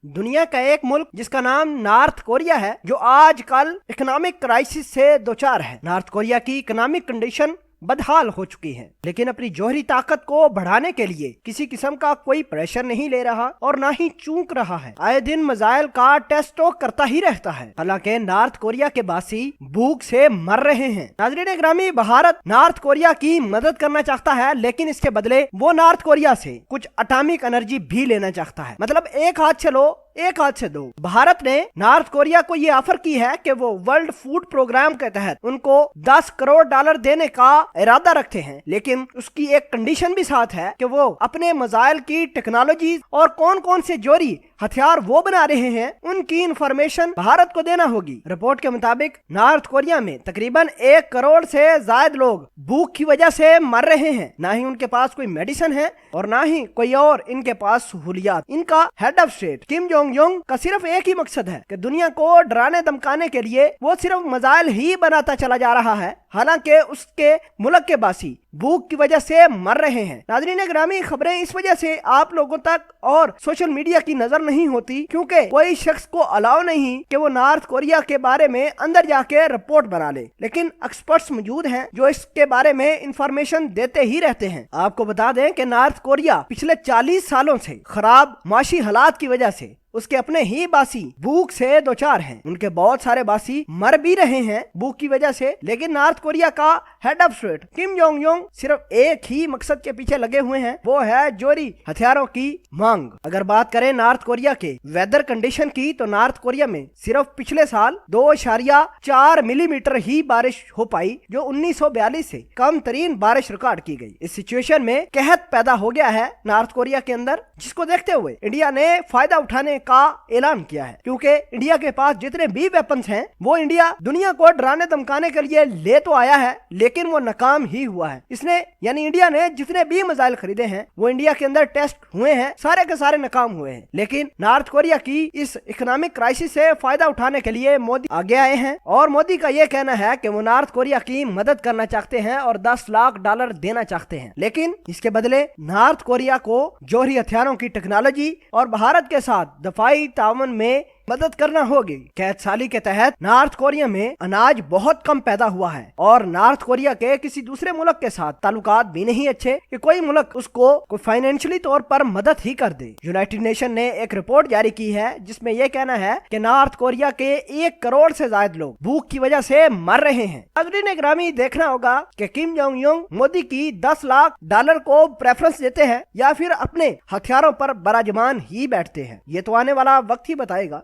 दुनिया का एक मुल्क जिसका नाम नॉर्थ कोरिया है, जो आजकल इकोनॉमिक क्राइसिस से दो चार है। नॉर्थ कोरिया की इकोनॉमिक कंडीशन बदहाल हो चुकी है, लेकिन अपनी जौहरी ताकत को बढ़ाने के लिए किसी किस्म का कोई प्रेशर नहीं ले रहा और ना ही चूक रहा है। आए दिन मिसाइल का टेस्ट करता ही रहता है। हालांकि नॉर्थ कोरिया के बासी भूख से मर रहे हैं। नाज़रीन गिरामी, भारत नॉर्थ कोरिया की मदद करना चाहता है, लेकिन इसके बदले वो नॉर्थ कोरिया से कुछ एटॉमिक एनर्जी भी लेना चाहता है। मतलब एक हाथ से लो, एक हाथ से दो। भारत ने नॉर्थ कोरिया को ये ऑफर की है कि वो वर्ल्ड फूड प्रोग्राम के तहत उनको $10 करोड़ देने का इरादा रखते हैं, लेकिन उसकी एक कंडीशन भी साथ है कि वो अपने मिसाइल की टेक्नोलॉजी और कौन कौन से जोरी हथियार वो बना रहे हैं उनकी इंफॉर्मेशन भारत को देना होगी। रिपोर्ट के मुताबिक नॉर्थ कोरिया में तकरीबन 1 करोड़ से ज्यादा लोग भूख की वजह से मर रहे हैं। ना ही उनके पास कोई मेडिसिन है और ना ही कोई और इनके पास सहूलियात। इनका head of state Kim Jong Un का सिर्फ एक ही मकसद है कि दुनिया को डराने धमकाने के लिए वो सिर्फ मिसाइल ही बनाता चला जा रहा है, हालांकि उसके मुल्क के बासी भूख की वजह से मर रहे हैं। नाज़रीन गिरामी, खबरें इस वजह से आप लोगों तक और सोशल मीडिया की नजर नहीं होती क्योंकि कोई शख्स को अलाउ नहीं कि वो नॉर्थ कोरिया के बारे में अंदर जाके रिपोर्ट बना ले, लेकिन एक्सपर्ट्स मौजूद हैं जो इसके बारे में इंफॉर्मेशन देते ही रहते हैं। आपको बता दें कि नॉर्थ कोरिया पिछले 40 सालों से खराब माशी हालात की वजह से उसके अपने ही बासी भूख से दो चार हैं। उनके बहुत सारे बासी मर भी रहे हैं भूख की वजह से, लेकिन नॉर्थ कोरिया का head of state Kim Jong Un सिर्फ एक ही मकसद के पीछे लगे हुए हैं, वो है जोरी हथियारों की मांग। अगर बात करें नॉर्थ कोरिया के वेदर कंडीशन की, तो नॉर्थ कोरिया में सिर्फ पिछले साल 2.4 मिलीमीटर ही बारिश हो पाई, जो 1942 से कम तरीन बारिश रिकॉर्ड की गई। इस सिचुएशन में कहत पैदा हो गया है नॉर्थ कोरिया के अंदर, जिसको देखते हुए इंडिया ने फायदा उठाने का ऐलान किया है, क्योंकि इंडिया के पास जितने भी वेपन्स हैं वो इंडिया दुनिया को डराने धमकाने के लिए ले तो आया है, लेकिन वो नाकाम ही हुआ है। इसने यानी इंडिया ने जितने भी मिसाइल खरीदे हैं वो इंडिया के अंदर टेस्ट हुए हैं, सारे के सारे नाकाम हुए हैं। लेकिन नॉर्थ कोरिया की इस इकोनॉमिक क्राइसिस से फायदा उठाने के लिए मोदी आगे आए हैं और मोदी का ये कहना है कि वो नॉर्थ कोरिया की मदद करना चाहते हैं और $10 लाख देना चाहते हैं, लेकिन इसके बदले नॉर्थ कोरिया को जौहरी हथियारों की टेक्नोलॉजी और भारत के साथ दफाई ताउन में मदद करना होगी। कैद साली के तहत नॉर्थ कोरिया में अनाज बहुत कम पैदा हुआ है और नॉर्थ कोरिया के किसी दूसरे मुल्क के साथ ताल्लुकात भी नहीं अच्छे कि कोई मुल्क उसको कोई फाइनेंशियली तौर पर मदद ही कर दे। यूनाइटेड नेशन ने एक रिपोर्ट जारी की है जिसमें यह कहना है कि नॉर्थ कोरिया के 1 करोड़ से ज्यादा लोग भूख की वजह से मर रहे हैं। नाज़रीन गिरामी, देखना होगा कि किम जोंग युंग मोदी की $10 लाख को प्रेफरेंस देते हैं या फिर अपने हथियारों पर बराजमान ही बैठते हैं। ये तो आने वाला वक्त ही बताएगा।